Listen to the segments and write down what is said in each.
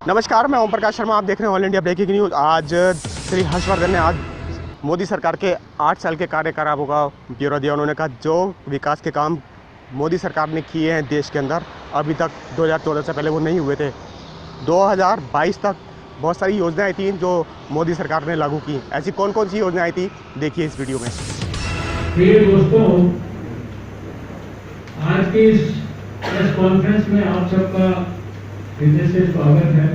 नमस्कार, मैं ओम प्रकाश शर्मा। आप देख रहे हैं ऑल इंडिया ब्रेकिंग न्यूज़। आज श्री हर्षवर्धन ने आज मोदी सरकार के 8 साल के कार्यकाल का ब्यौरा दिया। उन्होंने कहा जो विकास के काम मोदी सरकार ने किए हैं देश के अंदर, अभी तक 2014 से पहले वो नहीं हुए थे। 2022 तक बहुत सारी योजनाएं थी जो मोदी सरकार ने लागू की। ऐसी कौन कौन सी योजनाएं थी, देखिए इस वीडियो में। प्रिय दोस्तों, आज की इस प्रेस कॉन्फ्रेंस में आप सबका हृदय से स्वागत है।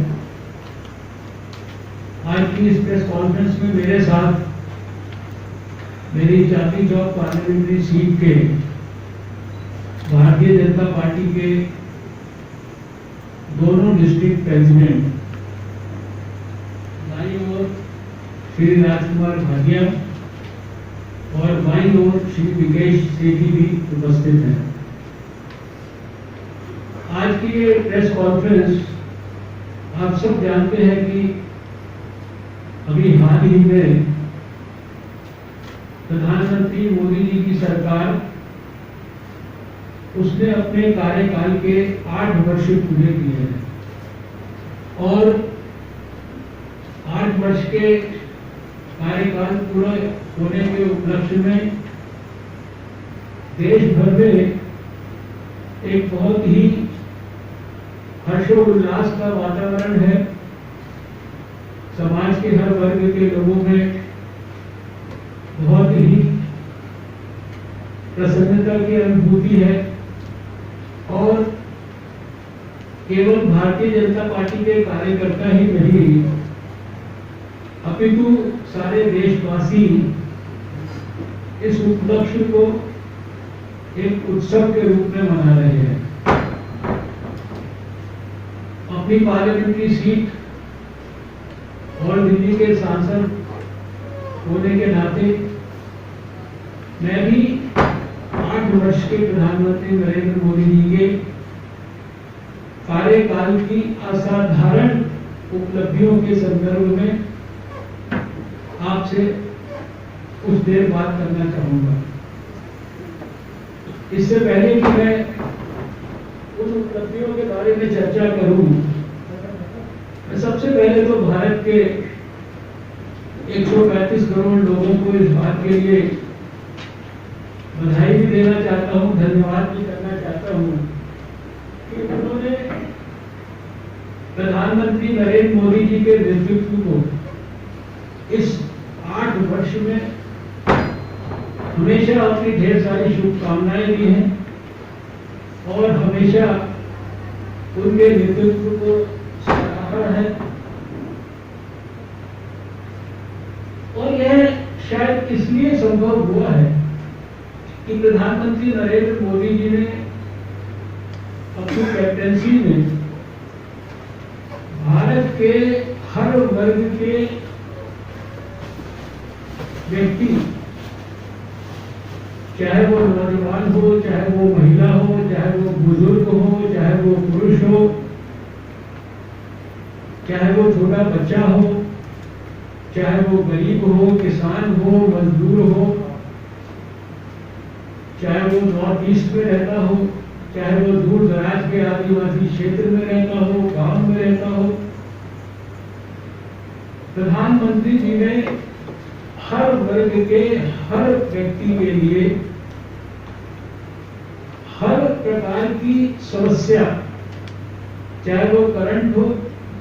आज की इस प्रेस कॉन्फ्रेंस में मेरे साथ मेरी चांदनी चौक पार्लियामेंट्री सीट के भारतीय जनता पार्टी के दोनों डिस्ट्रिक्ट प्रेसिडेंट दाईं ओर श्री राजकुमार भाटिया और बाईं ओर श्री विकेश सेठी भी उपस्थित हैं। आज की ये प्रेस कॉन्फ्रेंस आप सब जानते हैं कि अभी हाल ही में प्रधानमंत्री मोदी जी की सरकार उसने अपने कार्यकाल के 8 वर्ष पूरे किए हैं और 8 वर्ष के कार्यकाल पूरा होने के उपलक्ष्य में देश भर में एक बहुत ही हर्षोल्लास का वातावरण है। समाज के हर वर्ग के लोगों में बहुत ही प्रसन्नता की अनुभूति है और केवल भारतीय जनता पार्टी के कार्यकर्ता ही नहीं, अपितु सारे देशवासी इस उपलक्ष्य को एक उत्सव के रूप में मना रहे हैं। अपनी पार्लियामेंट्री सीट और दिल्ली के सांसद होने के नाते मैं भी 8 वर्ष के प्रधानमंत्री नरेंद्र मोदी जी के कार्यकाल की असाधारण उपलब्धियों के संदर्भ में आपसे कुछ देर बात करना चाहूंगा। इससे पहले कि मैं उन उपलब्धियों के बारे में चर्चा करूं, मैं सबसे पहले तो भारत के 135 करोड़ लोगों को इस बात के लिए बधाई भी देना चाहता हूं, धन्यवाद भी करना चाहता हूं कि उन्होंने प्रधानमंत्री नरेंद्र मोदी जी के नेतृत्व को इस 8 वर्ष में हमेशा अपनी ढेर सारी शुभकामनाएं दी हैं और हमेशा उनके नेतृत्व को सराहा है। और यह शायद इसलिए संभव हुआ है कि प्रधानमंत्री नरेंद्र मोदी जी ने अपनी कैप्टेंसी में भारत के हर वर्ग के व्यक्ति, चाहे वो नौजवान हो, चाहे वो महिला हो, चाहे वो बुजुर्ग हो, चाहे वो पुरुष हो, चाहे वो छोटा बच्चा हो, चाहे वो गरीब हो, किसान हो, मजदूर हो, चाहे वो नॉर्थ ईस्ट में रहता हो, चाहे वो दूर दराज के आदिवासी क्षेत्र में रहता हो, गांव में रहता हो, प्रधानमंत्री जी ने हर वर्ग के हर व्यक्ति के लिए हर प्रकार की समस्या, चाहे वो करंट हो,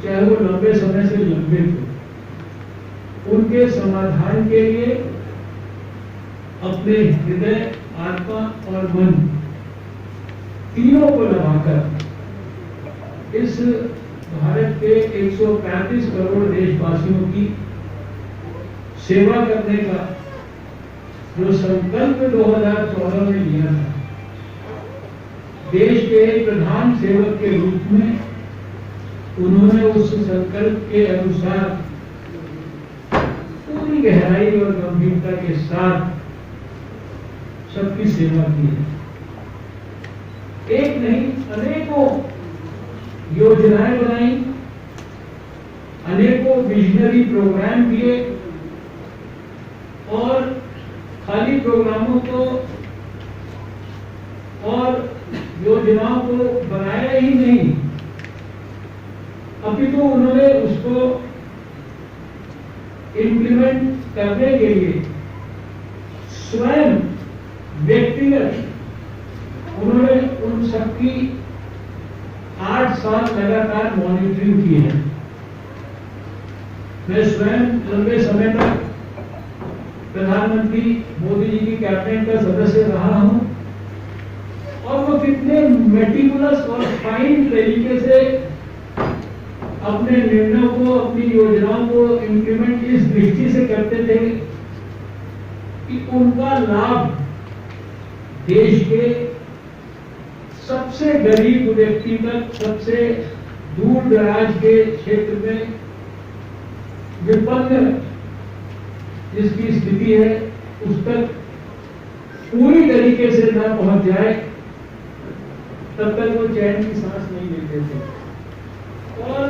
चाहे वो लंबे समय से लंबित हो, उनके समाधान के लिए अपने हृदय, आत्मा और मन तीनों को लगाकर इस भारत के 135 करोड़ देशवासियों की सेवा करने का जो संकल्प 2014 में लिया था, देश के प्रधान सेवक के रूप में उन्होंने उस संकल्प के अनुसार पूरी गहराई और गंभीरता के साथ सबकी सेवा की है। एक नहीं, अनेकों योजनाएं बनाई, अनेकों विजनरी प्रोग्राम किए और खाली प्रोग्रामों को और योजनाओं को बनाया ही नहीं, अपितु परंतु उन्होंने उसको इम्प्लीमेंट करने के लिए स्वयं व्यक्तिगत उन्होंने उन सबकी 8 साल लगातार मॉनिटरिंग की है। मैं स्वयं लंबे समय तक प्रधानमंत्री मोदी जी की कैबिनेट का सदस्य रहा हूं और वो कितने मेटिकुलस और फाइन तरीके से अपने निर्णयों को, अपनी योजनाओं को इम्प्लीमेंट इस दृष्टि से करते थे कि उनका लाभ देश के सबसे गरीब व्यक्ति तक, सबसे दूर दराज के क्षेत्र में विपन्न जिसकी स्थिति है उस तक पूरी तरीके से न पहुंच जाए तब तक वो चैन की सांस नहीं लेते थे। और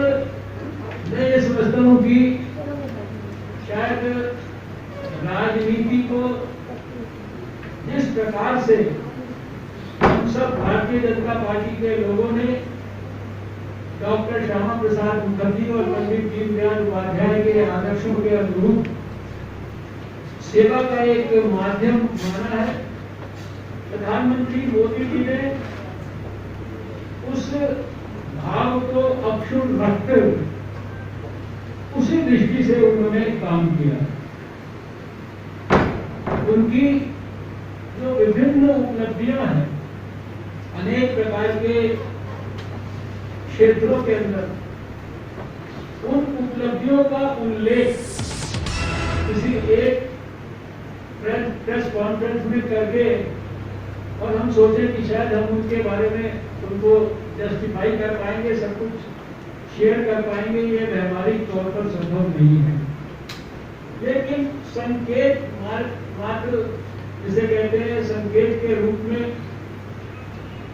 मैं ये समझता हूं कि शायद राजनीति को जिस प्रकार से हम सब भारतीय जनता पार्टी के लोगों ने डॉक्टर श्यामा प्रसाद मुखर्जी और पंडित दीनदयाल उपाध्याय के आदर्शों के अनुरूप सेवा का एक माध्यम माना है, प्रधानमंत्री मोदी जी ने उस भाव को अक्षुण्ण रखते हुए उसी दृष्टि से उन्होंने काम किया। उनकी जो विभिन्न उपलब्धियां हैं अनेक प्रकार के क्षेत्रों के अंदर, उन उपलब्धियों का उल्लेख किसी एक प्रेस कॉन्फ्रेंस में करके और हम सोचे कि शायद हम उनके बारे में उनको जस्टिफाई कर पाएंगे, सब कुछ शेयर कर पाएंगे, ये व्यवहारिक तौर पर संभव नहीं है। लेकिन संकेत मात्र जिसे कहते हैं संकेत के रूप में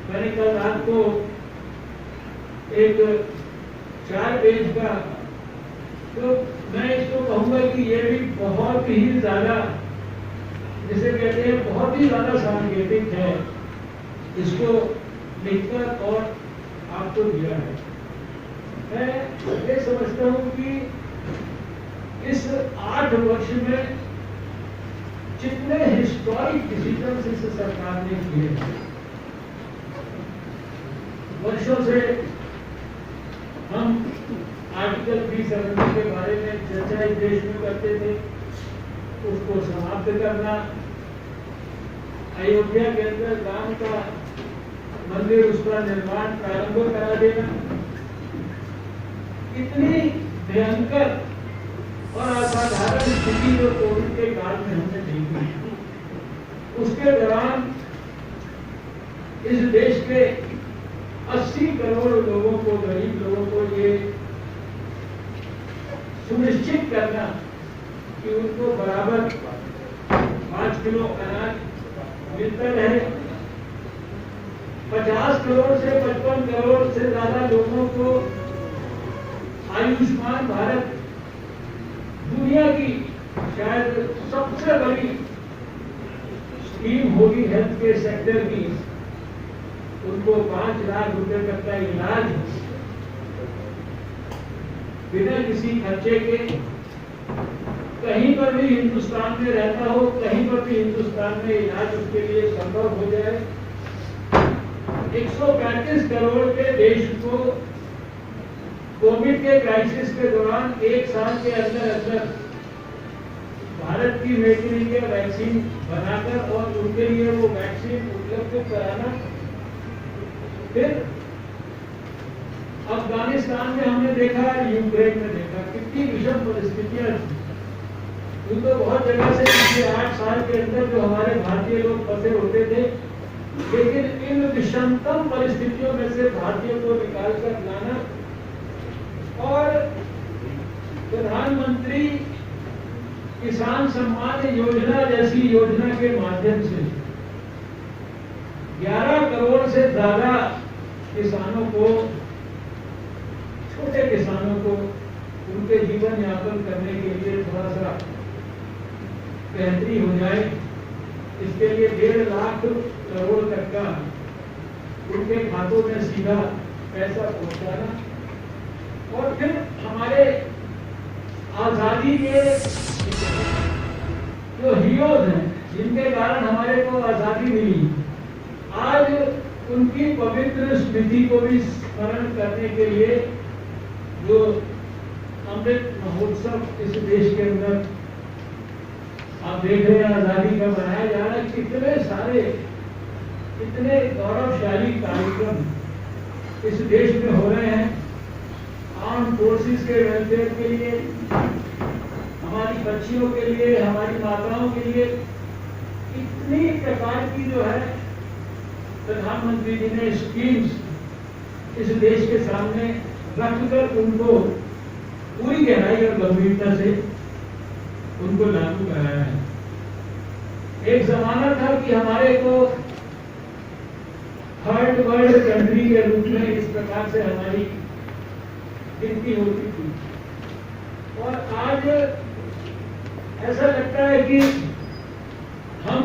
मैंने कल रात को एक 4 पेज का, तो मैं इसको कहूंगा कि ये भी बहुत ही ज्यादा जिसे कहते हैं बहुत ही ज्यादा सांकेतिक है, इसको लिखकर और आपको दिया है। मैं ये समझता हूं कि इस 8 वर्ष में जितने हिस्टोरिक डिसीजन इस सरकार ने किए हैं, वर्षों से हम आर्टिकल 370 के बारे में चर्चा इस देश में करते थे, उसको समाप्त करना, अयोध्या के अंदर राम का मंदिर, उसका निर्माण प्रारंभ करा देना, इतनी भयंकर और असाधारण स्थिति जो कोविड के काल में हमने देखी, उसके दौरान इस देश के 80 करोड़ लोगों को, गरीब लोगों को ये सुनिश्चित करना कि उनको बराबर 5 किलो अनाज मिलता रहे, 50 करोड़ से 55 करोड़ से ज्यादा लोगों को आयुष्मान भारत, दुनिया की शायद सबसे बड़ी स्कीम होगी हेल्थ केयर सेक्टर की, उनको 5 लाख रुपए तक का इलाज बिना किसी खर्चे के, कहीं पर भी हिंदुस्तान में रहता हो, कहीं पर भी हिंदुस्तान में इलाज उसके लिए संभव हो जाए। 135 करोड़ के देश को कोविड के क्राइसिस के दौरान 1 साल के अंदर अंदर भारत की मेक इन इंडिया वैक्सीन बनाकर और उनके लिए वो वैक्सीन उपलब्ध कराना। फिर अफगानिस्तान में हमने देखा, यूक्रेन में देखा, कितनी विषम परिस्थितियां थी। तो बहुत जगह से पिछले 8 साल के अंदर जो हमारे भारतीय लोग फंसे होते थे, लेकिन इन विषमतम परिस्थितियों में से भारतीयों को निकाल कर लाना और प्रधानमंत्री किसान सम्मान योजना जैसी योजना के माध्यम से 11 करोड़ से ज्यादा किसानों को, छोटे किसानों को उनके जीवन यापन करने के लिए थोड़ा सा बेहतरी हो जाए, इसके लिए 1.5 लाख करोड़ तक का उनके खातों में सीधा पैसा पहुंचाना। और फिर हमारे आजादी के जो हीरोज हैं, जिनके कारण हमारे को आजादी मिली, आज उनकी पवित्र स्मृति को भी स्मरण करने के लिए जो अमृत महोत्सव इस देश के अंदर आप देख रहे हैं आजादी का मनाया जा रहा है। कितने सारे कितने गौरवशाली कार्यक्रम इस देश में हो रहे हैं। आर्म फोर्सेस के वेलफेयर के लिए, हमारी बच्चियों के लिए, हमारी माताओं के लिए इतनी प्रकार की जो है प्रधानमंत्री जी ने स्कीम्स इस देश के सामने रखकर उनको पूरी गहराई और गंभीरता से उनको लागू कराया है। एक जमाना था कि हमारे को थर्ड वर्ल्ड कंट्री के रूप में इस प्रकार से हमारी गिनती होती थी, और आज ऐसा लगता है कि हम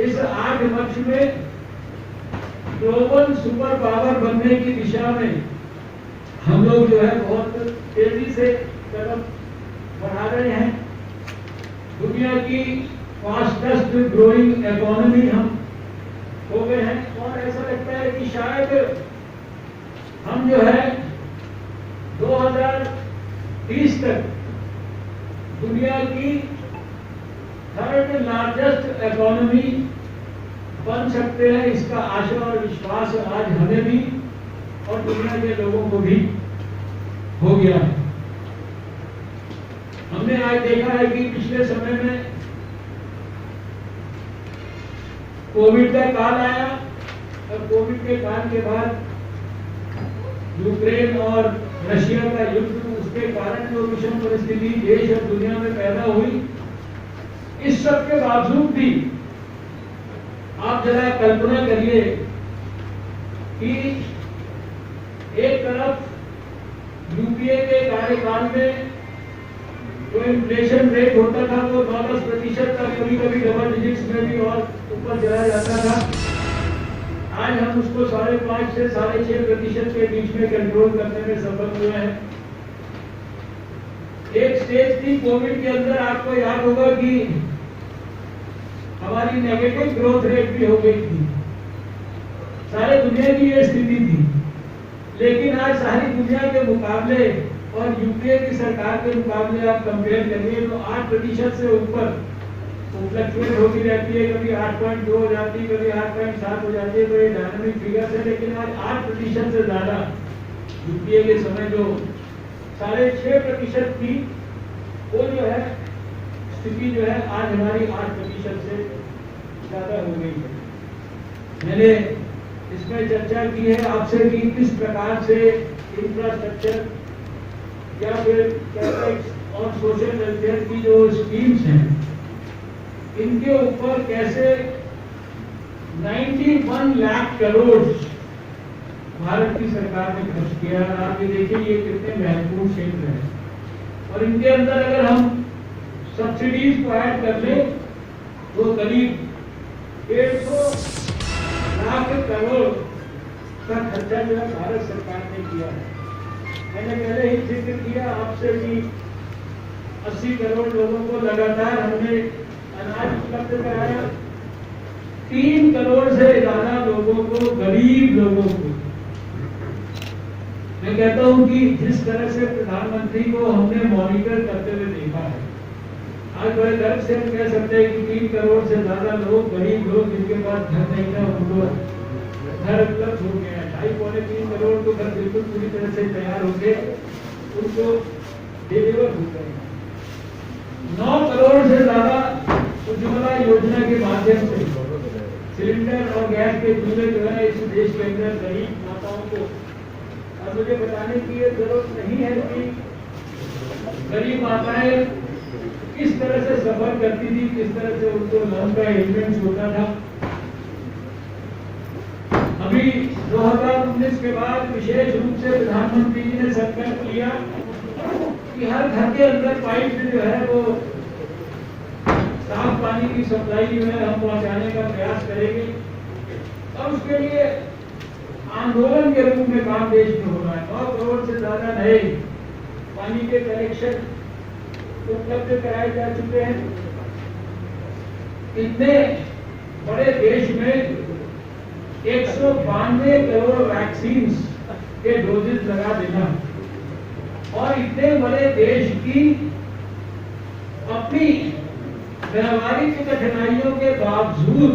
इस 8 वर्ष में ग्लोबल सुपर पावर बनने की दिशा में हम लोग जो है बहुत तेजी से कदम बढ़ा रहे हैं। दुनिया की फास्टेस्ट ग्रोइंग इकोनॉमी हम हो गए हैं, और ऐसा लगता है कि शायद हम जो है 2030 तक दुनिया की थर्ड लार्जेस्ट इकोनॉमी बन सकते हैं। इसका आशा और विश्वास आज हमें भी और दुनिया के लोगों को भी हो गया है। हमने आज देखा है कि पिछले समय में कोविड का काल आया, और कोविड के काल के बाद यूक्रेन और रशिया का युद्ध, उसके कारण जो विषम परिस्थिति देश और दुनिया में पैदा हुई, इस सब के बावजूद भी आप जरा कल्पना करिए कि एक तरफ यूपीए के कार्यकाल में जो इन्फ्लेशन रेट होता था वो 9-10% का, कभी कभी डबल डिजिट्स में भी और ऊपर चला जाता था। आज हम उसको 5.5 से 6.5% के बीच में कंट्रोल करने में सफल हुए हैं। एक स्टेज थी कोविड के अंदर, आपको याद होगा कि हमारी नेगेटिव ग्रोथ रेट भी हो गई थी। सारे दुनिया की ये स्थिति थी, लेकिन आज सारी दुनिया के मुकाबले और यूपीए की सरकार के मुकाबले आप कंपेयर करिए तो 8% से ऊपर फ्लक्चुएट होती रहती है। कभी 8.2 हो जाती है, कभी 8.7 हो जाती है, तो ये डायनामिक फिगर्स है। लेकिन आज 8% से ज्यादा यूपीए के समय जो 6.5% थी, वो जो है स्थिति जो है आज हमारी 8% से ज्यादा हो गई है। मैंने इसमें चर्चा की है आपसे कि किस प्रकार से इंफ्रास्ट्रक्चर या फिर कैपेक्स और सोशल वेलफेयर की जो स्कीम्स हैं, इनके ऊपर कैसे 91 लाख करोड़ भारत की सरकार ने खर्च किया। आप ये देखिए ये कितने महत्वपूर्ण क्षेत्र हैं, और इनके अंदर अगर हम सब्सिडीज को ऐड कर ले तो करीब 150 लाख करोड़ का खर्चा जो है भारत सरकार ने किया है। मैंने पहले ही जिक्र किया आपसे कि 80 करोड़ लोगों को लगातार हमने अनाज उपलब्ध कराया। 3 करोड़ से ज्यादा लोगों को, गरीब लोगों को, मैं कहता हूं कि जिस तरह से प्रधानमंत्री को हमने मॉनिटर करते हुए देखा है, आज बड़े गर्व से हम कह सकते हैं कि 3 करोड़ से ज्यादा लोग, गरीब लोग जिनके पास घर नहीं था, उनको घर उपलब्ध हो गया है। 2.5-3 करोड़ तो घर बिल्कुल पूरी तरह से तैयार हो गए, उनको डिलीवर हो गए। 9 करोड़ से ज्यादा उज्ज्वला योजना के माध्यम से सिलेंडर और गैस के चूल्हे जो है इस देश के अंदर गरीब माताओं को, और मुझे बताने की ये जरूरत नहीं है कि गरीब माताएं किस तरह से सफर करती थी, किस तरह से उनको लोन का अरेंजमेंट होता था। अभी 2019 के बाद विशेष रूप से प्रधानमंत्री जी ने संकल्प लिया कि हर घर के अंदर पाइप जो है वो साफ पानी की सप्लाई जो है हम पहुंचाने का प्रयास करेंगे, और उसके लिए आंदोलन के रूप में काम देश में हो रहा है। 9 करोड़ से ज्यादा नए पानी के कनेक्शन उपलब्ध कराए जा चुके हैं। इतने बड़े देश में 192 करोड़ वैक्सीन के डोजेज लगा देना और इतने बड़े देश की अपनी व्यावहारिक कठिनाइयों के बावजूद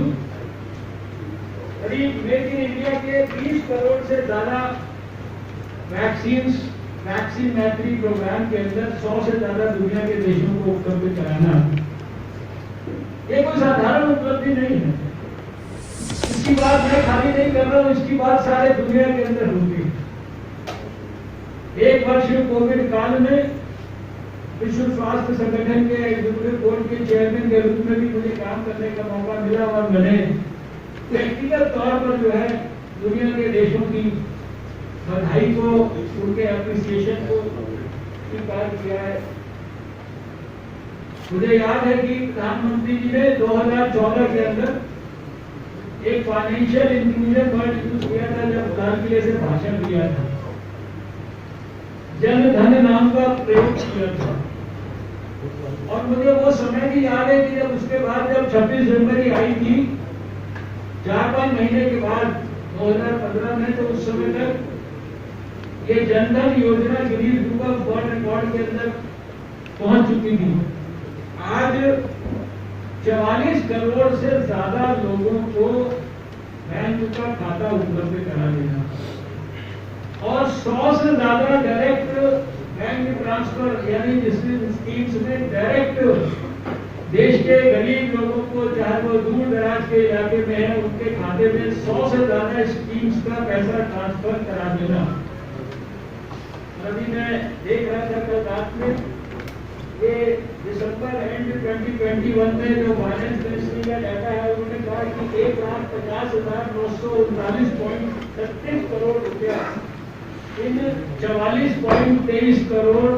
करीब मेक इन इंडिया के 20 करोड़ से ज्यादा वैक्सीन मैत्री प्रोग्राम के अंदर 100 से ज्यादा दुनिया के देशों को उपलब्ध कराना, ये कोई साधारण उपलब्धि नहीं है। इसकी बात मैं खाली नहीं कर रहा हूं, इसकी बात सारे दुनिया के अंदर होगी। एक वर्ष कोविड काल में विश्व स्वास्थ्य संगठन के एग्जीक्यूटिव बोर्ड के चेयरमैन के रूप में भी मुझे काम करने का मौका मिला और मैंने व्यक्तिगत तौर पर जो है दुनिया के देशों की बधाई को, उनके एप्रिसिएशन को स्वीकार किया है। मुझे याद है कि प्रधानमंत्री जी ने 2014 के अंदर एक फाइनेंशियल इंक्लूजन वर्ड यूज किया था जब लाल किले से भाषण दिया था, जन धन नाम का प्रयोग किया था। और मुझे वो समय भी याद है कि जब उसके बाद जब 26 जनवरी आई थी 4-5 महीने के बाद 2015 में, तो उस समय तक ये जनधन योजना Guinness book of world record के अंदर पहुंच चुकी थी। आज 44 करोड़ से ज्यादा लोगों को बैंक का खाता उपलब्ध करा देना और 100 से ज्यादा डायरेक्ट बैंक ट्रांसफर, यानी जिसमें स्कीम्स में डायरेक्ट देश के गरीब लोगों को, चाहे वो दूर दराज के इलाके में है, उनके खाते में 100 से ज्यादा स्कीम्स का पैसा ट्रांसफर करा देना। अभी मैं देख रहा था कल रात में, ये दिसंबर एंड 2021 में जो फाइनेंस मिनिस्ट्री का डाटा है, उन्होंने कहा कि 1,50,939.36 करोड़ रुपया इन 44.23 करोड़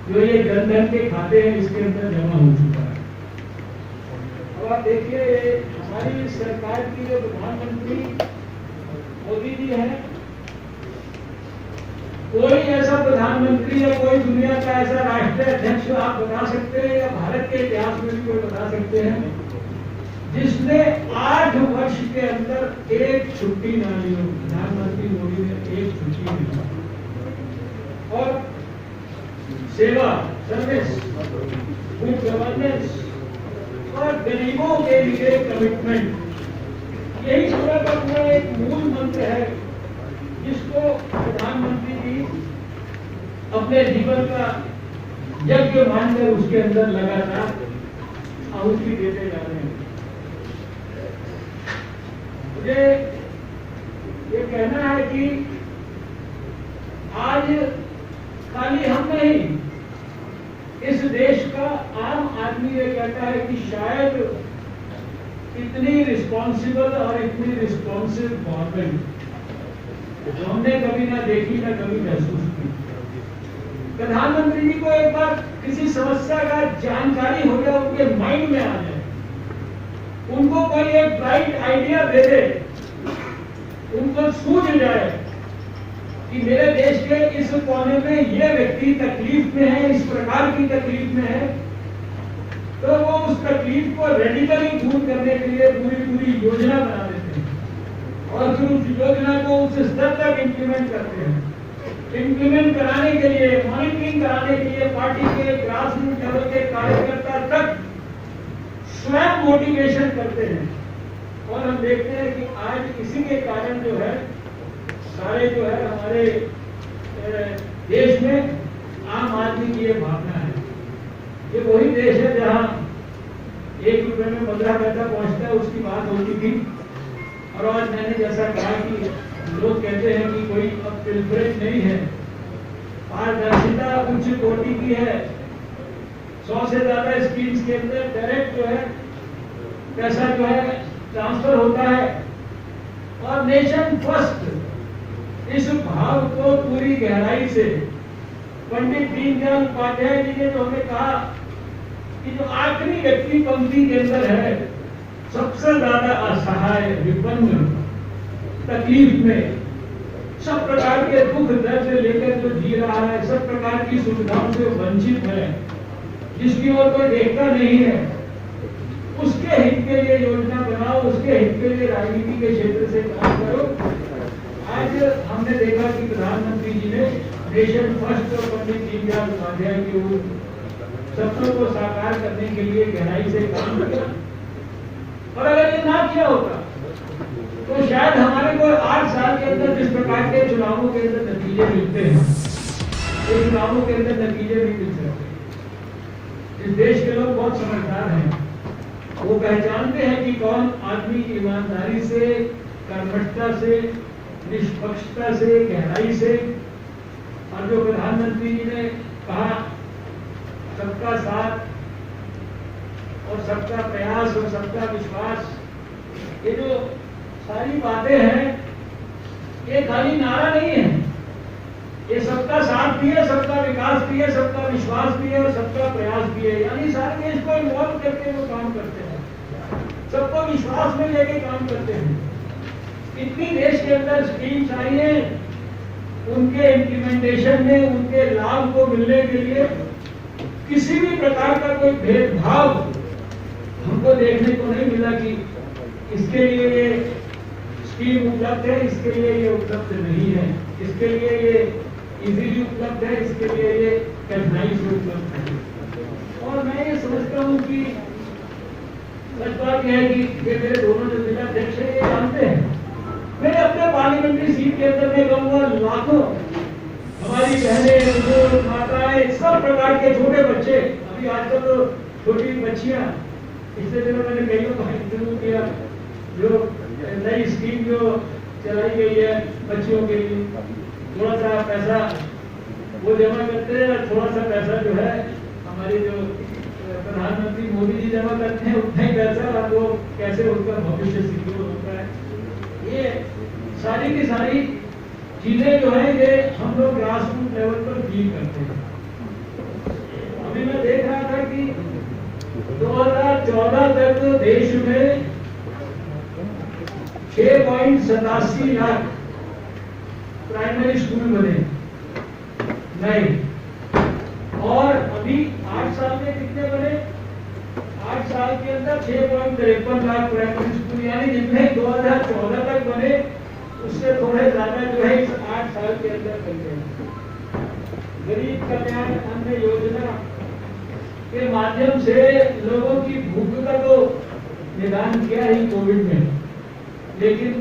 जो ये जनधन के खाते हैं इसके अंदर जमा हो चुका है। अब आप देखिए हमारी सरकार की जो प्रधानमंत्री मोदी जी है, कोई ऐसा प्रधानमंत्री या कोई दुनिया का ऐसा राष्ट्रीय अध्यक्ष आप बता सकते हैं या भारत के इतिहास में भी कोई बता सकते हैं जिसने 8 वर्ष के अंदर एक छुट्टी ना ली हो। प्रधानमंत्री मोदी ने एक छुट्टी ली और सेवा, सर्विस, गुड गवर्नेंस और गरीबों के लिए कमिटमेंट, यही पूरा का पूरा एक मूल मंत्र है जिसको प्रधानमंत्री जी अपने जीवन का यज्ञ मानकर उसके अंदर लगातार आहुति देते जा रहे हैं। मुझे ये कहना है कि आज खाली हम नहीं, इस देश का आम आदमी ये कहता है कि शायद इतनी रिस्पॉन्सिबल और इतनी रिस्पॉन्सिव गवर्नमेंट हमने कभी ना देखी ना कभी महसूस की। प्रधानमंत्री जी को एक बार किसी समस्या का जानकारी हो जाए, उनके माइंड में आ जाए, उनको कोई एक ब्राइट आइडिया दे दे, उनको सूझ जाए कि मेरे देश के इस कोने में ये व्यक्ति तकलीफ में है, इस प्रकार की तकलीफ में है, तो वो उस तकलीफ को रेडिकली दूर करने के लिए पूरी योजना बना देते हैं और फिर उस योजना को उस स्तर तक इम्प्लीमेंट करते हैं। इम्प्लीमेंट कराने के लिए, मॉनिटरिंग कराने के लिए पार्टी के ग्रास रूट लेवल के कार्यकर्ता तक स्वयं मोटिवेशन करते हैं। और हम देखते हैं कि आज इसी के कारण जो है सारे जो है हमारे देश में आम आदमी की ये भावना है। ये वही देश है जहां 1 रुपए में 15 पैसा पहुंचता है, उसकी बात होती थी। और आज मैंने जैसा कहा कि लोग कहते हैं कि कोई अब पिलफरेज नहीं है, पारदर्शिता उच्च कोटि की है। 100 से ज्यादा स्कीम्स के अंदर डायरेक्ट जो है पैसा जो है ट्रांसफर होता है और नेशन फर्स्ट, इस भाव को पूरी गहराई से पंडित दीनदयाल उपाध्याय जी ने जो हमें कहा कि जो आखिरी व्यक्ति पंक्ति के अंदर है, सबसे ज्यादा असहाय, विपन्न, तकलीफ में, सब प्रकार के दुख दर्द लेकर जो जी रहा है, सब प्रकार की सुविधाओं से वंचित है, जिसकी ओर कोई देखता नहीं है, उसके हित के लिए योजना बनाओ, उसके हित के लिए राजनीति के क्षेत्र से काम करो। आज हमने देखा कि प्रधानमंत्री जी ने नेशन फर्स्ट और पंडित दीनदयाल उपाध्याय के सपनों को साकार करने के लिए गहराई से काम किया। और अगर ये ना किया होता तो शायद हमारे को 8 साल के अंदर जिस प्रकार के चुनावों के अंदर नतीजे मिलते हैं, ये चुनावों के अंदर नतीजे नहीं मिल सकते। इस देश के लोग बहुत समझदार हैं, वो पहचानते हैं कि कौन आदमी ईमानदारी से, कर्मठता से, निष्पक्षता से, गहराई से, और जो प्रधानमंत्री जी ने कहा सबका साथ और सबका प्रयास और सबका विश्वास, ये जो सारी बातें हैं ये खाली नारा नहीं है, ये सबका साथ भी है, सबका विकास भी है, सबका विश्वास भी है और सबका प्रयास भी है। यानी सारे देश को इन्वॉल्व करके वो काम करते हैं, सबको विश्वास में लेके काम करते हैं। इतनी देश के अंदर स्कीम्स आई हैं, उनके इम्प्लीमेंटेशन में, उनके लाभ को मिलने के लिए किसी भी प्रकार का कोई भेदभाव हमको देखने को नहीं मिला कि इसके लिए ये स्कीम उपलब्ध है, इसके लिए ये उपलब्ध नहीं है, इसके लिए ये इजीली उपलब्ध है, इसके लिए ये कठिनाई से उपलब्ध है। और मैं ये समझता हूँ कि सच बात यह है कि ये मेरे दोनों जो जिला अध्यक्ष हैं ये जानते हैं, मैंने अपने पार्लियामेंट्री सीट के अंदर में कहूँगा लाखों हमारी बहनें, बुजुर्ग, माताएं, सब प्रकार के छोटे बच्चे, अभी आजकल तो छोटी बच्चियां, इससे दिनों मैंने कईयों का इंटरव्यू किया, जो नई स्कीम जो चलाई गई है बच्चियों के लिए, थोड़ा सा पैसा वो जमा करते हैं और थोड़ा सा पैसा जो है हमारे जो प्रधानमंत्री मोदी जी जमा करते हैं, उतना ही पैसा और वो कैसे उनका भविष्य सिक्योर होता है। ये सारी की सारी चीजें जो है ये हम लोग ग्रास रूट लेवल पर फील करते हैं। अभी मैं देख रहा था कि 2014 तक देश में 6.87 लाख प्राइमरी स्कूल बने नहीं, और अभी 8 साल में कितने बने? 8 साल के अंदर 6.53 लाख प्राइमरी स्कूल, यानी जितने 2014 तक बने उससे थोड़े ज्यादा जो है इस 8 साल के अंदर बन गए। गरीब कल्याण अन्न योजना के माध्यम से लोगों की भूख का तो निदान किया ही कोविड में, लेकिन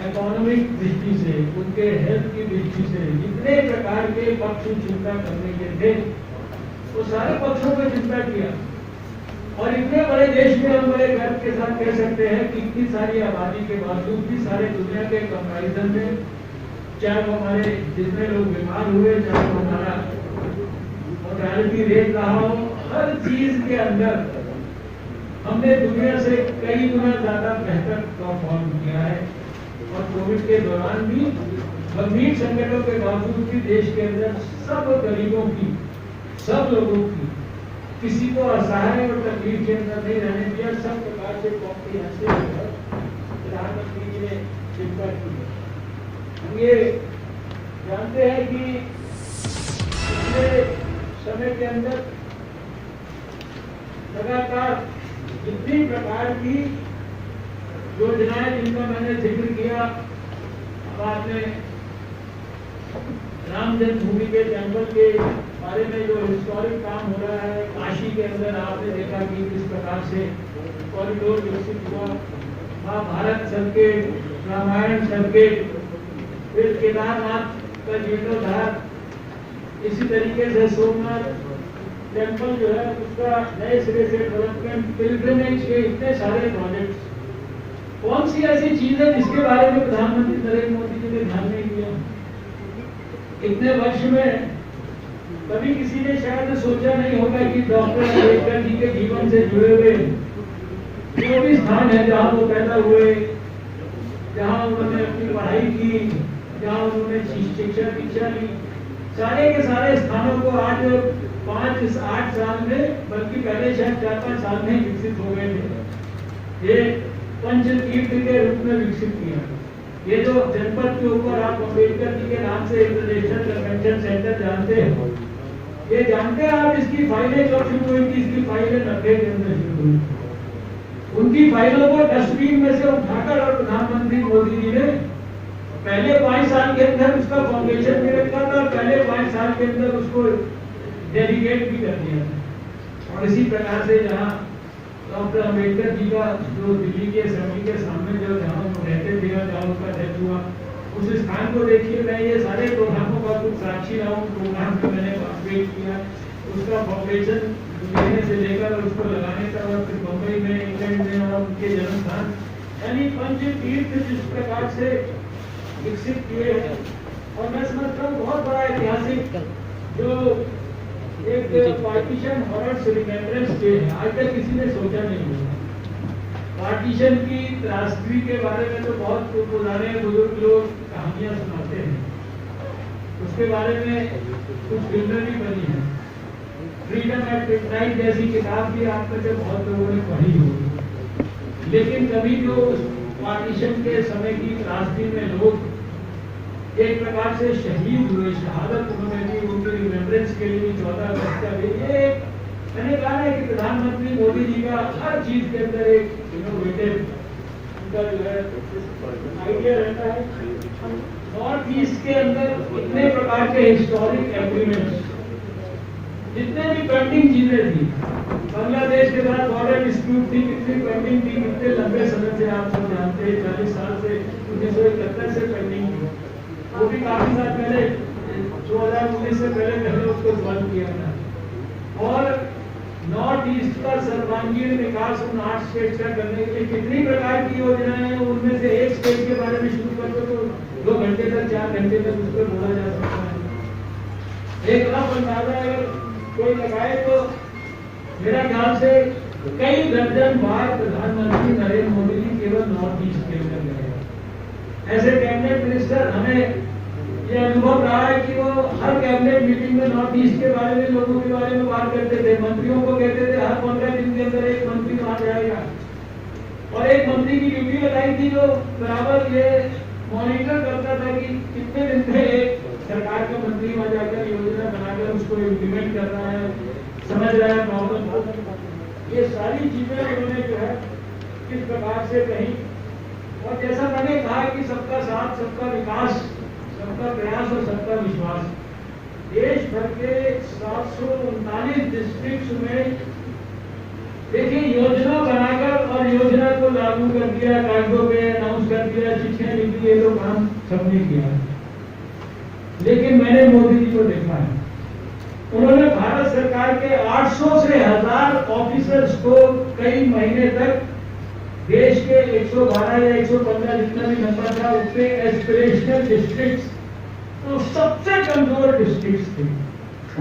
इकोनॉमिक दृष्टि से, उनके हेल्थ की दृष्टि से जितने प्रकार के पक्ष चिंता करने के थे वो सारे पक्षों पर चिंता किया। और इतने बड़े देश में हम बड़े गर्व के साथ कह सकते हैं कि इतनी सारी आबादी के बावजूद भी सारे दुनिया के कंपैरिजन में, चाहे वो हमारे जितने लोग बीमार हुए, चाहे वो हमारा मोर्टालिटी रेट रहा हो, हर चीज के अंदर हमने दुनिया से कई गुना ज्यादा बेहतर परफॉर्म किया है। और कोविड के दौरान भी गंभीर संकटों के बावजूद भी देश के अंदर सब गरीबों की, सब लोगों की, किसी को असहाय और तकलीफ के अंदर नहीं रहने दिया। सब प्रकार से कॉम्प्रिहेंसिव प्रधानमंत्री जी ने चिंता की है। हम ये जानते हैं कि पिछले समय के अंदर लगातार जितनी प्रकार की योजनाएं जिनका मैंने जिक्र किया, अब आपने राम जन्मभूमि के टेम्पल के बारे में जो हिस्टोरिक काम हो रहा है, काशी के अंदर आपने देखा कि किस प्रकार से कॉरिडोर विकसित हुआ, महाभारत सर्किट, रामायण सर्किट, फिर केदारनाथ का जीर्णोद्धार, इसी तरीके से सोमनाथ टेम्पल जो है उसका नए सिरे से डेवलपमेंट, पिलग्रिमेज के इतने सारे प्रोजेक्ट्स। कौन सी ऐसी चीज है जिसके बारे में प्रधानमंत्री नरेंद्र मोदी जी ने ध्यान नहीं दिया? इतने वर्ष में कभी किसी ने शायद सोचा नहीं होगा कि डॉक्टर अम्बेडकर जी के जीवन से जुड़े हुए जो भी स्थान है जहाँ वो पैदा हुए, जहाँ उन्होंने अपनी पढ़ाई की, जहाँ उन्होंने शिक्षा दीक्षा ली, सारे के सारे स्थानों को आज 5-8 साल में, बल्कि पहले शायद 4-5 साल में विकसित हो गए थे। ये पंच तीर्थ के रूप में विकसित किया। ये जो जनपद के ऊपर आप अम्बेडकर जी के नाम से इंटरनेशनल कन्वेंशन सेंटर जानते हैं, ये जानते हैं आप इसकी फाइलें कब शुरू हुई थी? इसकी फाइलें 90 के अंदर शुरू हुई। उनकी फाइलों को डस्टबिन में से उठाकर और प्रधानमंत्री मोदी जी ने पहले 5 साल के अंदर उसका फाउंडेशन भी रखा था और पहले 5 साल के अंदर उसको डेडिकेट भी कर दिया था। और इसी प्रकार से जहाँ डॉक्टर अम्बेडकर जी का जो दिल्ली के असेंबली के सामने जो जहाँ रहते थे और जहाँ उनका डेथ हुआ, उस स्थान को देखिए। मैं ये सारे प्रोग्रामों का कुछ साक्षी रहा हूँ, प्रोग्राम में मैंने पार्टिसिपेट किया, उसका फाउंडेशन लेने से लेकर उसको लगाने का, और फिर मुंबई में, इंग्लैंड में और उनके जन्म स्थान, यानी पंच तीर्थ जिस प्रकार से विकसित किए हैं। और मैं समझता हूँ बहुत बड़ा ऐतिहासिक जो एक पार्टीशन हॉरर्स रिमेम्बरेंस डे है, आज तक किसी ने सोचा नहीं होगा। पार्टीशन की त्रासदी के बारे में तो बहुत पुराने बुजुर्ग लोग कहानियां सुनाते हैं, उसके बारे में कुछ फिल्में भी बनी है। फ्रीडम एट मिडनाइट जैसी किताब भी आप में से बहुत लोगों ने पढ़ी होगी। लेकिन कभी जो पार्टीशन के समय की त्रासदी में लोग एक प्रकार से शहीद हुए, शहादत उन्होंने दी, उनके रिमेम्बरेंस के लिए 14 अगस्त का दिन, ये मैंने कहा है कि प्रधानमंत्री मोदी जी का हर चीज के अंदर एक इनोवेटिव उनका जो है आइडिया रहता है। नॉर्थ ईस्ट के अंदर इतने प्रकार के हिस्टोरिक एग्रीमेंट्स, जितने भी पेंडिंग चीजें थी, बांग्लादेश के साथ बॉर्डर डिस्प्यूट थी, कितनी पेंडिंग थी, कितने लंबे समय से आप सब जानते हैं, 40 साल से 1971 से पेंडिंग थी, वो भी काफी साल पहले 2019 से पहले उसको सॉल्व किया था। और नॉर्थ ईस्ट का सर्वांगीण विकास उन 8 स्टेट्स का करने के लिए कितनी प्रकार की योजनाएं हैं, उनमें से एक स्टेट के बारे में शुरू कर दो तो 2 घंटे तक 4 घंटे तक उस पर बोला जा सकता है। एक रफ अंदाजा अगर कोई लगाए तो मेरा ख्याल से कई दर्जन बार प्रधानमंत्री नरेंद्र मोदी जी केवल नॉर्थ ईस्ट के अंदर गए। ऐसे कैबिनेट मिनिस्टर, हमें ये अनुभव रहा है कि वो हर कैबिनेट मीटिंग में नॉर्थ ईस्ट के बारे में, लोगों के बारे में बात करते थे, मंत्रियों को कहते थे हर 15 दिन के अंदर एक मंत्री वहां जाएगा। और एक मंत्री की ड्यूटी लगाई थी जो बराबर ये मॉनिटर करता था कि कितने दिन में एक सरकार का मंत्री वहां जाकर योजना बनाकर उसको इम्प्लीमेंट कर रहा है, समझ रहा है प्रॉब्लम को। ये सारी चीजें उन्होंने जो है किस प्रकार से कही। और जैसा मैंने कहा कि सबका साथ, सबका विकास, सबका प्रयास और सबका विश्वास, देश भर के 739 डिस्ट्रिक्ट्स में देखिए योजना बनाकर और योजना को लागू कर दिया, कागजों पे अनाउंस कर दिया, चिट्ठियां लिख दी, ये तो काम सबने किया। लेकिन मैंने मोदी जी को देखा है, उन्होंने भारत सरकार के 800 से 1000 ऑफिसर्स को कई महीने तक देश के 112 या 115 जितना भी नंबर था उससे एस्पिरेशनल डिस्ट्रिक्ट्स, तो सबसे कमजोर डिस्ट्रिक्ट्स थे,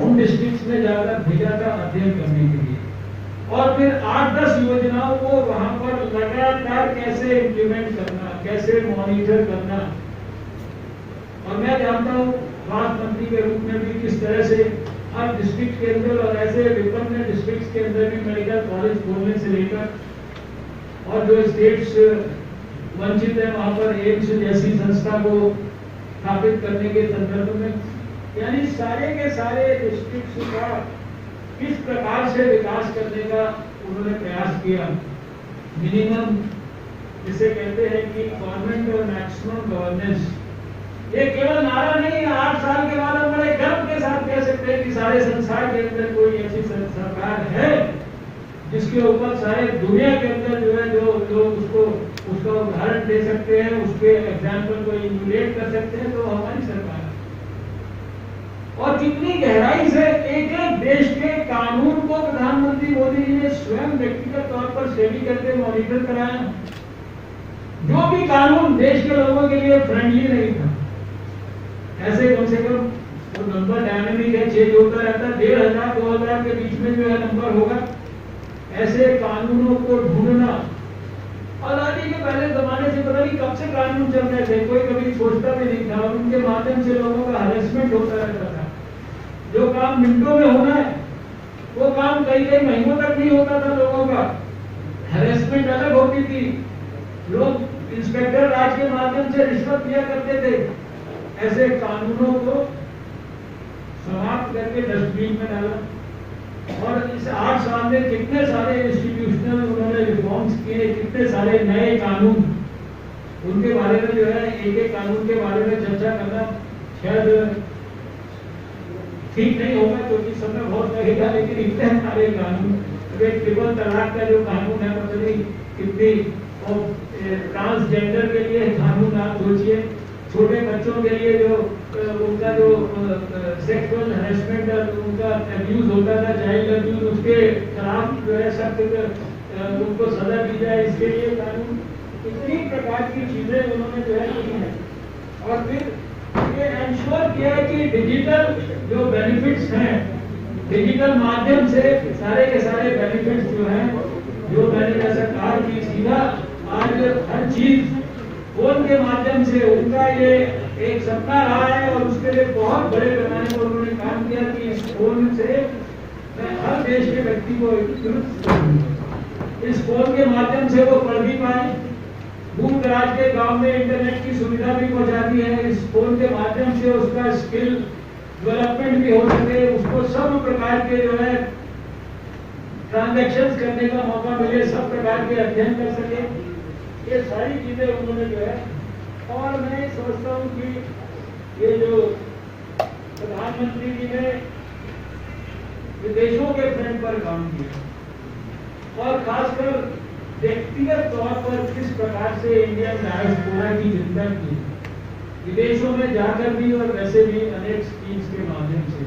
उन डिस्ट्रिक्ट्स में जाकर भेजा था अध्ययन करने के लिए। और फिर 8-10 योजनाओं को वहां पर लगातार कैसे इम्प्लीमेंट करना, कैसे मॉनिटर करना। और मैं जानता हूँ स्वास्थ्य मंत्री के रूप में भी किस तरह से हर डिस्ट्रिक्ट के अंदर और ऐसे विभिन्न डिस्ट्रिक्ट के अंदर भी मेडिकल कॉलेज खोलने से लेकर और जो स्टेट्स वंचित है वहां पर एम्स जैसी संस्था को स्थापित करने के संदर्भ में, यानी सारे के सारे डिस्ट्रिक्ट्स का किस प्रकार से विकास करने का उन्होंने प्रयास किया। मिनिमम जिसे कहते हैं कि गवर्नमेंट और मैक्सिमम गवर्नेंस, ये केवल नारा नहीं है। 8 साल के बाद हम बड़े गर्व के साथ कह सकते हैं कि सारे संसार के अंदर कोई ऐसी सरकार है जिसके ऊपर सारे दुनिया के अंदर जो है जो लोग उसका उदाहरण दे सकते हैं, उसके एग्जाम्पल को इम्यूलेट कर सकते हैं, तो हमारी सरकार है। और कितनी गहराई से एक एक देश के कानून को प्रधानमंत्री मोदी जी ने स्वयं व्यक्तिगत तौर पर स्टडी करके मॉनिटर कराया। जो भी कानून देश के लोगों के लिए फ्रेंडली नहीं था, ऐसे कम से कम वो नंबर डायनेमिक है, चेंज होता रहता है, 1500-2000 के बीच में जो है नंबर होगा। ऐसे कानूनों को ढूंढना, आजादी के पहले जमाने से पता नहीं कब से कानून चल रहे थे, कोई कभी सोचता भी नहीं था, और उनके माध्यम से लोगों का हरेसमेंट होता रहता था। जो काम मिनटों में होना है वो काम कई कई महीनों तक नहीं होता था। लोगों का हरेसमेंट अलग होती थी, लोग इंस्पेक्टर राज के माध्यम से रिश्वत लिया करते थे। ऐसे कानूनों को समाप्त करके डस्टबिन में डाला और इस 8 साल में कितने सारे इंस्टीट्यूशनल उन्होंने रिफॉर्म्स किए, कितने सारे नए कानून, उनके बारे में जो है एक एक कानून के बारे में चर्चा करना शायद ठीक नहीं होगा क्योंकि सब में बहुत लगेगा, लेकिन इतने सारे कानून, ट्रिपल तलाक का जो कानून है पता नहीं कितनी, और ट्रांसजेंडर के लिए कानून आप सोचिए, छोटे बच्चों के लिए जो उनका जो सेक्सुअल हैरेसमेंट उनका अब्यूज होता था, चाइल्ड अब्यूज, उसके खिलाफ जो है सख्त उनको सजा दी जाए, इसके लिए कानून, इतनी प्रकार की चीजें उन्होंने जो है की है। और फिर ये इंश्योर किया है कि डिजिटल जो बेनिफिट्स हैं, डिजिटल माध्यम से सारे के सारे बेनिफिट्स जो हैं, जो मैंने जैसा कहा कि सीधा आज हर चीज फोन के माध्यम से, उनका ये एक सपना रहा है और उसके लिए बहुत बड़े पैमाने पर उन्होंने काम किया कि इस फोन से मैं हर देश के व्यक्ति को एकीकृत करूं। इस फोन के माध्यम से वो पढ़ भी पाए, दूर दराज के गांव में इंटरनेट की सुविधा भी पहुंचा दी है। इस फोन के माध्यम से उसका स्किल डेवलपमेंट भी हो सके, उसको सब प्रकार के जो है ट्रांजैक्शंस करने का मौका मिले, सब प्रकार के अध्ययन कर सके, ये सारी चीजें उन्होंने जो है। और मैं समझता हूँ कि ये जो प्रधानमंत्री जी ने विदेशों के फ्रंट पर काम किया और खासकर व्यक्तिगत तौर पर किस प्रकार से इंडियन डायस्पोरा की चिंता की, विदेशों में जाकर भी और वैसे भी अनेक स्कीम्स के माध्यम से,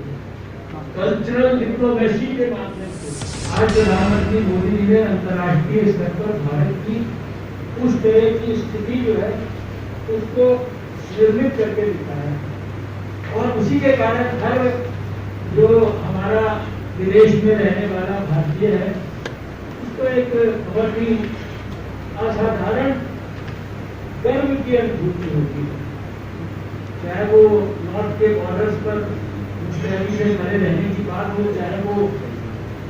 कल्चरल डिप्लोमेसी के माध्यम से आज प्रधानमंत्री मोदी जी ने अंतर्राष्ट्रीय स्तर पर भारत की उस तरह की स्थिति जो है उसको निर्मित करके दिखाया। और उसी के कारण हर जो हमारा विदेश में रहने वाला भारतीय है उसको एक बहुत ही असाधारण गर्व की अनुभूति होती है, चाहे वो नॉर्थ के बॉर्डर्स पर मुस्तैदी से बने रहने की बात हो, चाहे वो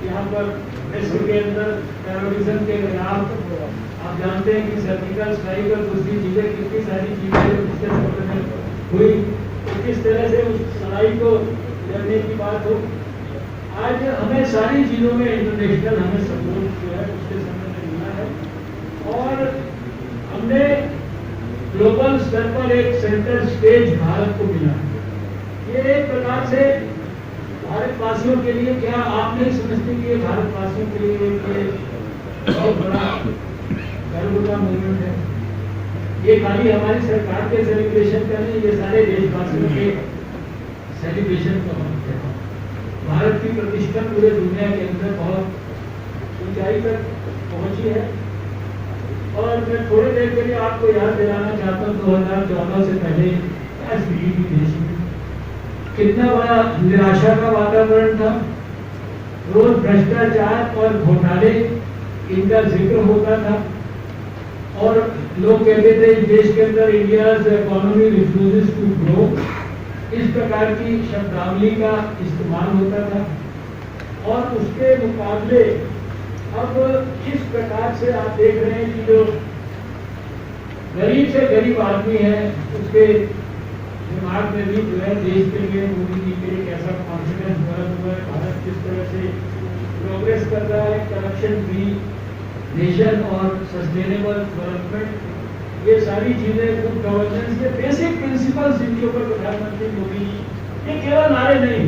यहाँ पर विश्व के अंदर टेररिज्म के खिलाफ आप जानते हैं कि सर्जिकल स्ट्राइक और दूसरी चीजें, कितनी सारी चीजें उसके संबंध में हुई, तो किस तरह से उस लड़ाई को लड़ने की बात हो। आज हमें सारी चीजों में इंटरनेशनल हमें सपोर्ट जो है उसके संबंध में मिला है और हमने ग्लोबल स्तर पर एक सेंटर स्टेज भारत को मिला है। ये एक प्रकार से भारतवासियों के लिए, क्या आप नहीं समझते कि ये भारतवासियों के लिए एक बहुत बड़ा गर्व का मूवमेंट है? ये खाली हमारी सरकार के सेलिब्रेशन का नहीं, ये सारे देशवासियों के सेलिब्रेशन का वक्त है। भारत की प्रतिष्ठा पूरे दुनिया के अंदर बहुत ऊंचाई तक पहुंची है। और मैं थोड़ी देर के लिए आपको याद दिलाना चाहता हूँ 2014 से पहले क्या स्थिति थी देश में, कितना बड़ा निराशा का वातावरण था, रोज भ्रष्टाचार और घोटाले इनका जिक्र होता था और लोग कहते थे इस देश के अंदर India's economy refuses to grow, इस प्रकार की शब्दावली का इस्तेमाल होता था। और उसके मुकाबले अब किस प्रकार से आप देख रहे हैं कि जो गरीब से गरीब आदमी है उसके दिमाग में भी जो है देश के लिए मोदी जी के लिए कैसा कॉन्फिडेंस डेवलप हुआ है, भारत किस तरह से प्रोग्रेस कर रहा है, करप्शन फ्री नेशन और सस्टेनेबल डेवलपमेंट, ये सारी चीजें, गुड गवर्नेंस, ये बेसिक प्रिंसिपल्स जिनके ऊपर प्रधानमंत्री मोदी जी, ये केवल नारे नहीं,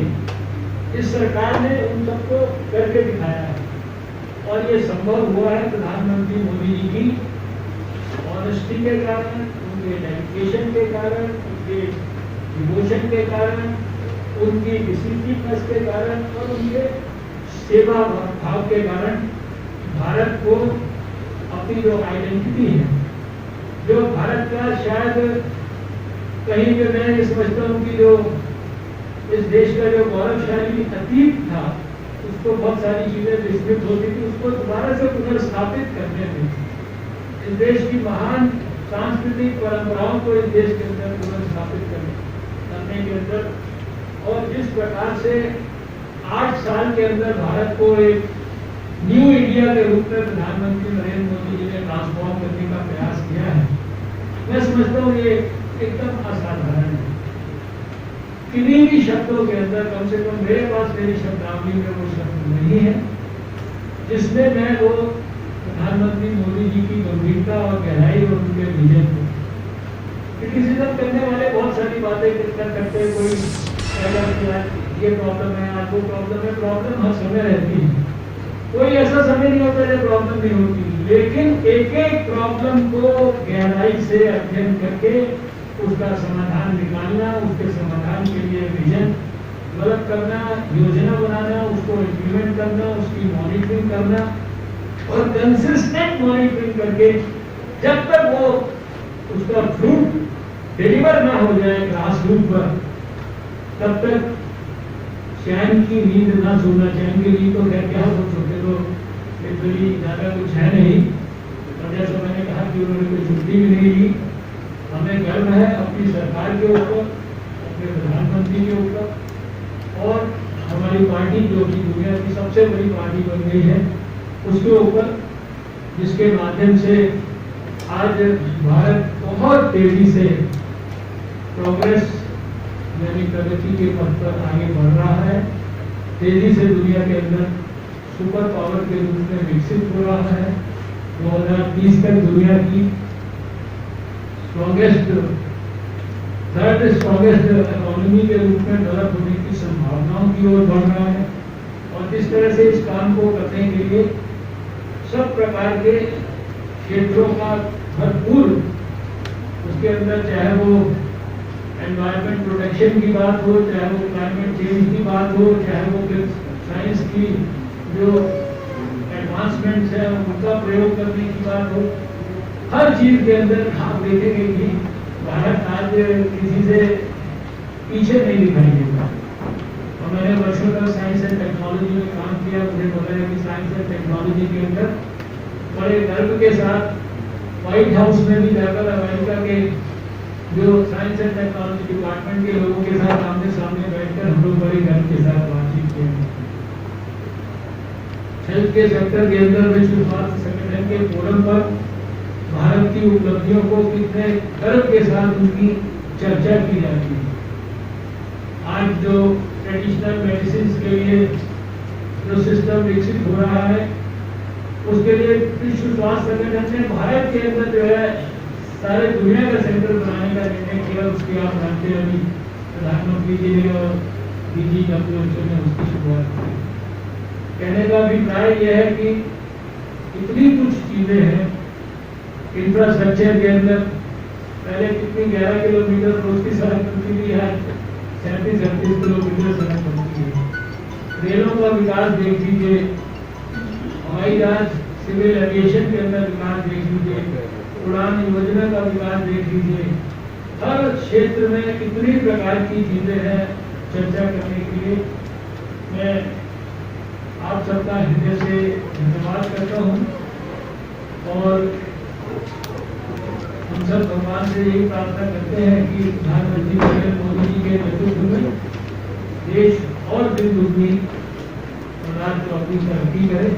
इस सरकार ने उन सबको करके दिखाया है। और ये संभव हुआ है प्रधानमंत्री मोदी जी की ऑनेस्टी के कारण, उनके डेडिकेशन के कारण, उनके डिवोशन के कारण, उनकी डिसिप्लिन के कारण और उनके सेवा भाव के कारण भारत को अपनी जो आइडेंटिटी है, जो भारत का शायद कहीं पे मैं ये समझता हूँ कि जो इस देश का जो गौरवशाली अतीत था उसको बहुत सारी चीजें विस्मृत होती थी, उसको दोबारा से पुनर्स्थापित करने में, इस देश की महान सांस्कृतिक परंपराओं को इस देश के अंदर पुनर्स्थापित करने के अंदर और जिस प्रकार से 8 साल के अंदर भारत को एक न्यू इंडिया के रूप में प्रधानमंत्री नरेंद्र मोदी जी ने ट्रांसफॉर्म करने का प्रयास किया है, समझता हूँ ये एकदम असाधारण है। किन्हीं भी शब्दों के अंदर, कम से कम मेरे पास मेरी शब्दावली में वो शब्द नहीं है जिसमें मैं वो प्रधानमंत्री मोदी जी की गंभीरता और गहराई और उनके विजन को, क्रिटिसिज्म करने वाले बहुत सारी बातें कर सकते हैं। कोई कहेगा कि आज ये प्रॉब्लम है, आज वो प्रॉब्लम है। प्रॉब्लम हर समय रहती है, कोई ऐसा समय नहीं होता जब प्रॉब्लम नहीं होती। लेकिन एक एक प्रॉब्लम को गहराई से अध्ययन करके उसका समाधान निकालना, उसके समाधान के लिए विजन डेवलप करना, योजना बनाना, उसको इम्प्लीमेंट करना, उसकी मॉनिटरिंग करना और कंसिस्टेंट मॉनिटरिंग करके जब तक वो उसका फ्रूट डिलीवर ना हो जाए ग्रास रूट पर, तब तक चैन की नींद ना सोना। चैन की नींद तो खैर क्या हो सकते, तो लिटरली ज़्यादा कुछ है नहीं। और जैसा मैंने कहा कि उन्होंने कोई छुट्टी भी नहीं ली। हमें गर्व है अपनी सरकार के ऊपर, अपने प्रधानमंत्री के ऊपर और हमारी पार्टी जो कि दुनिया की सबसे बड़ी पार्टी बन गई है उसके ऊपर, जिसके माध्यम से आज भारत बहुत तेजी से प्रोग्रेस यानी प्रगति के पथ पर आगे बढ़ रहा है। तेजी से दुनिया के अंदर सुपर पावर के रूप में विकसित हो रहा है। 2030 तक दुनिया की थर्ड स्ट्रॉन्गेस्ट इकोनॉमी के रूप में डेवलप होने की संभावनाओं की ओर बढ़ रहा है। और जिस तरह से इस काम को करने के लिए सब प्रकार के क्षेत्रों का भरपूर, उसके अंदर चाहे वो एनवायरमेंट प्रोटेक्शन की बात हो, चाहे वो क्लाइमेट चेंज की बात हो, चाहे वो साइंस की जो एडवांसमेंट्स है उनका प्रयोग करने की बात हो, हर चीज के अंदर आप देखेंगे कि भारत आज किसी से पीछे नहीं दिखाई देता। और मैंने वर्षों तक साइंस एंड टेक्नोलॉजी में काम किया। मुझे पता है कि साइंस एंड टेक्नोलॉजी के अंदर बड़े गर्व के साथ व्हाइट हाउस में भी जाकर अमेरिका के जो साइंस एंड टेक्नोलॉजी डिपार्टमेंट के लोगों के साथ आमने सामने बैठकर हम लोग बड़े गर्व के साथ बातचीत किए। हेल्थ के सेक्टर के अंदर विश्व स्वास्थ्य संगठन के फोरम पर भारत की उपलब्धियों को कितने गर्व के साथ उनकी चर्चा की जाती है। आज जो ट्रेडिशनल मेडिसिन के लिए जो सिस्टम विकसित हो रहा है, उसके लिए विश्व स्वास्थ्य संगठन ने भारत के अंदर जो है सारे दुनिया का सेंटर बनाने का निर्णय किया। उसकी आप जानते हैं, अभी प्रधानमंत्री जी ने और DGWH ने उसकी शुरुआत की। कहने का अभिप्राय यह है कि इतनी कुछ चीजें हैं इंफ्रास्ट्रक्चर के अंदर। पहले कितनी 11 किलोमीटर रोज की सड़क बनती थी, आज 37-38 किलोमीटर सड़क बनती है। रेलों का विकास देख लीजिए, हवाई जहाज सिविल एविएशन के अंदर विकास देख लीजिए, उड़ान योजना का विकास देख लीजिए। हर क्षेत्र में कितनी प्रकार की चीजें हैं चर्चा करने के लिए। मैं आप सबका हृदय से धन्यवाद करता हूँ और हम सब भगवान से यही प्रार्थना करते हैं कि प्रधानमंत्री नरेंद्र मोदी जी के नेतृत्व में देश और दिन दुगनी और रात चौगुनी तरक्की करे।